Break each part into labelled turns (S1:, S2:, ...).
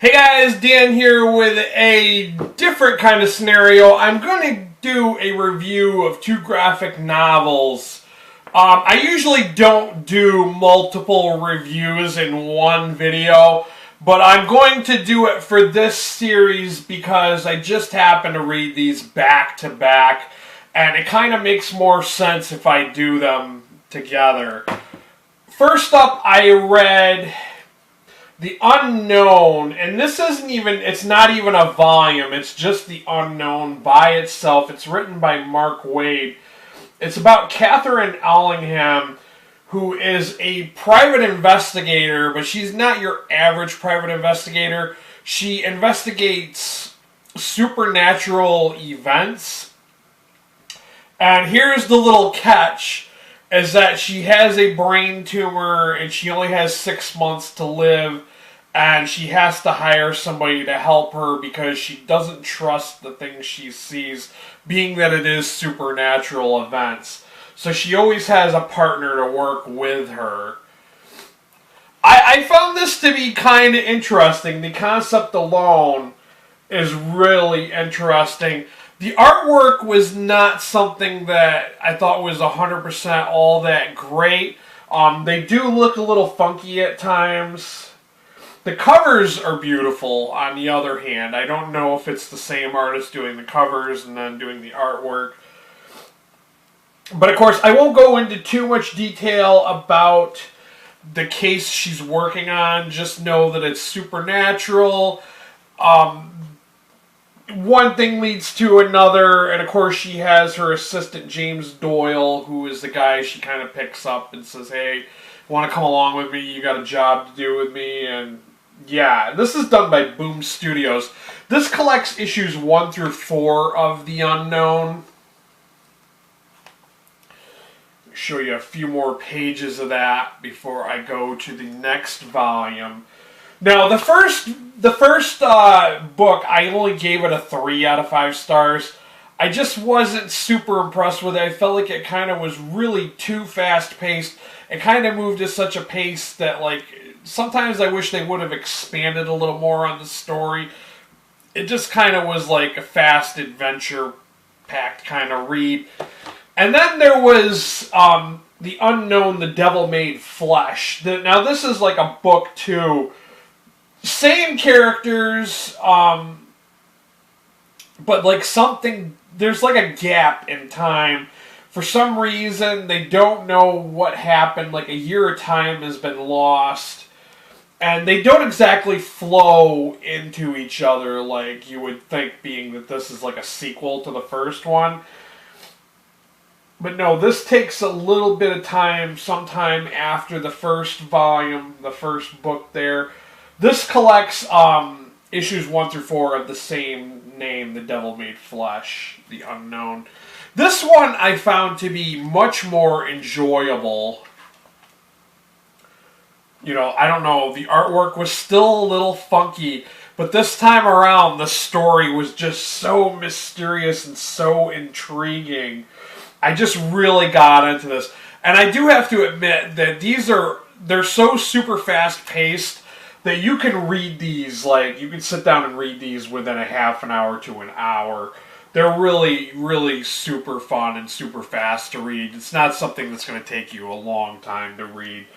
S1: Hey guys, Dan here with a different kind of scenario. I'm going to do a review of two graphic novels. I usually don't do multiple reviews in one video, but I'm going to do it for this series because I just happen to read these back to back, and it kind of makes more sense if I do them together. First up, I read The Unknown, and this isn't even, it's not even a volume, it's just The Unknown by itself. It's written by Mark Waid. It's about Catherine Ellingham, who is a private investigator, but she's not your average private investigator. She investigates supernatural events. And here's the little catch, is that she has a brain tumor and she only has 6 months to live, and she has to hire somebody to help her because she doesn't trust the things she sees, being that it is supernatural events. So she always has a partner to work with her. I found this to be kind of interesting. The concept alone is really interesting. The artwork was not something that I thought was 100% all that great. They do look a little funky at times. The covers are beautiful, on the other hand. I don't know if it's the same artist doing the covers and then doing the artwork. But of course, I won't go into too much detail about the case she's working on. Just know that it's supernatural. One thing leads to another, and of course she has her assistant James Doyle, who is the guy she kind of picks up and says, hey, want to come along with me? You got a job to do with me? And yeah, this is done by Boom Studios. This collects issues 1 through 4 of The Unknown. I'll show you a few more pages of that before I go to the next volume. Now, the first book, I only gave it a 3 out of 5 stars. I just wasn't super impressed with it. I felt like it kind of was really too fast-paced. It kind of moved at such a pace that, like, sometimes I wish they would have expanded a little more on the story. It just kind of was like a fast adventure-packed kind of read. And then there was The Unknown, The Devil Made Flesh. Now, this is like a book, too. Same characters, but like something, there's like a gap in time. For some reason, they don't know what happened. Like a year of time has been lost. And they don't exactly flow into each other like you would think, being that this is like a sequel to the first one. But no, this takes a little bit of time, sometime after the first volume, the first book there. This collects issues 1 through 4 of the same name, The Devil Made Flesh, The Unknown. This one I found to be much more enjoyable. You know, I don't know, the artwork was still a little funky, but this time around the story was just so mysterious and so intriguing. I just really got into this. And I do have to admit that they're so super fast paced that you can read these, like, you can sit down and read these within a half an hour to an hour. They're really, really super fun and super fast to read. It's not something that's going to take you a long time to read.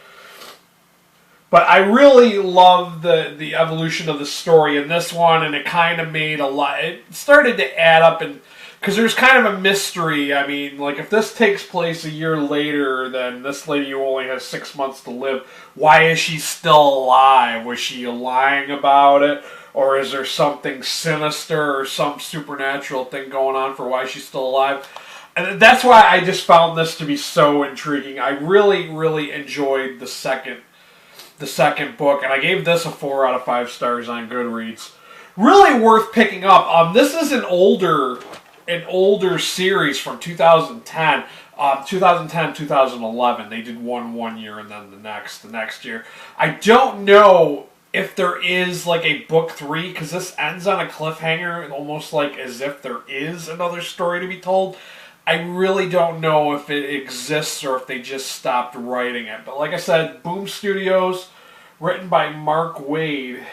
S1: But I really love the evolution of the story in this one, and it kind of made a lot, it started to add up, and because there's kind of a mystery. I mean, like, if this takes place a year later, then this lady who only has 6 months to live, why is she still alive? Was she lying about it? Or is there something sinister or some supernatural thing going on for why she's still alive? And that's why I just found this to be so intriguing. I really, really enjoyed the second book, and I gave this a 4 out of 5 stars on Goodreads. Really worth picking up. This is an older series from 2010. 2011. They did one year and then the next year. I don't know if there is like a book 3, because this ends on a cliffhanger, almost like as if there is another story to be told. I really don't know if it exists or if they just stopped writing it. But like I said, Boom Studios, written by Mark Waid.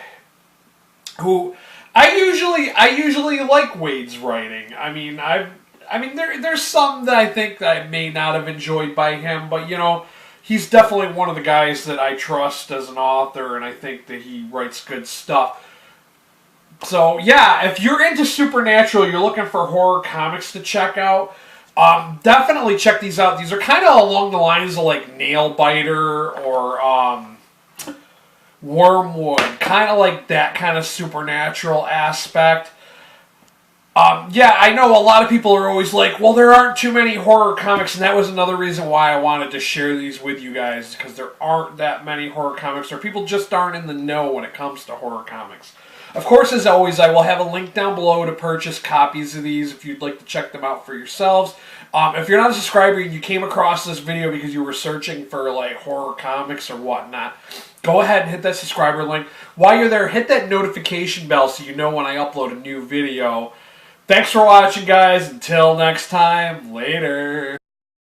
S1: who I usually like Wade's writing. There's some that I think that I may not have enjoyed by him, but he's definitely one of the guys that I trust as an author, and I think that he writes good stuff. So yeah, if you're into Supernatural, you're looking for horror comics to check out, definitely check these out. These are kind of along the lines of like Nailbiter or Wormwood, kind of like that kind of supernatural aspect. Yeah, I know a lot of people are always like, well, there aren't too many horror comics, and that was another reason why I wanted to share these with you guys, because there aren't that many horror comics, or people just aren't in the know when it comes to horror comics. Of course, as always, I will have a link down below to purchase copies of these if you'd like to check them out for yourselves. If you're not a subscriber and you came across this video because you were searching for like horror comics or whatnot, go ahead and hit that subscriber link. While you're there, hit that notification bell so you know when I upload a new video. Thanks for watching, guys. Until next time, later.